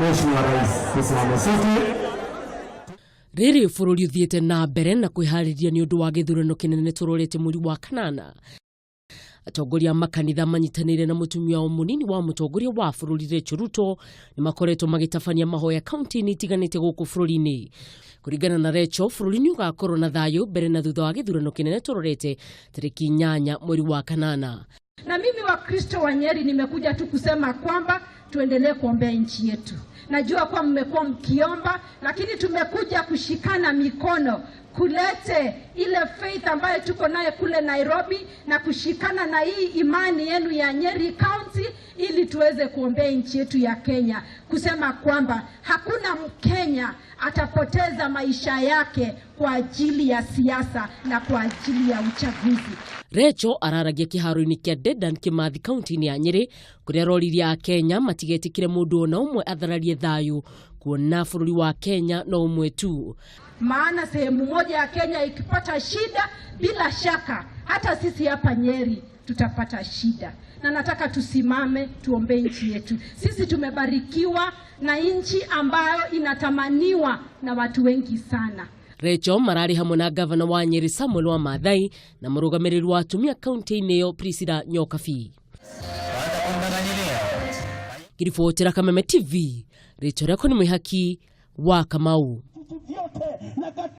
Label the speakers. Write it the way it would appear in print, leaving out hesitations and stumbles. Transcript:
Speaker 1: Mheshimiwa Rais. Tusimame sote.
Speaker 2: Riri bururi uthiete na mbere na kwihariria ni undu wa githurano kinene turorete mweri wa kanana. Atongoria makanitha manyitanire na mutumia munini wa mutongoria wa bururi Racheal Ruto ni makoretwo magitabania mahoya kaunti-ini itiganite guku bururi-ini. Kuringana na Racheal, bururi ni ugakorwo na thayu mbere na thutha wa githurano kinene turorete tariki 8 mweri wa kanana.
Speaker 3: Na mimi wa Kristo wa Nyeri nimekuja tu kusema kwamba tuendelee kuombea nchi yetu. Najua kwa mmekuwa mkiomba, lakini tumekuja kushikana mikono kulete ile faith ambayo tuko naye kule Nairobi na kushikana na hii imani yenu ya Nyeri County ili tuweze kuombea nchi yetu ya Kenya, kusema kwamba hakuna Mkenya atapoteza maisha yake kwa ajili ya siasa na kwa ajili ya uchaguzi.
Speaker 2: Racheal araragia kiharo-ini kia Dedan Kimathi kaunti-ini ya Nyeri kuria roriria a Kenya matigetikire mundu ona umwe athararie thayu kuona bururi wa Kenya no umwe tu.
Speaker 3: Maana sehemu moja ya Kenya ikipata shida, bila shaka hata sisi hapa Nyeri tutapata shida. Na nataka tusimame tuombe nchi yetu. Sisi tumebarikiwa na nchi ambayo inatamaniwa na watu wengi sana.
Speaker 2: Racheal marari hamwe na gavana wa Nyeri Samuel wa Mathai na murugamiriri wa atumia kaunti-ini iyo Priscilla Nyokabi. Kiribotera Kameme TV, Racheal yako ni Mwihaki wa Kamau.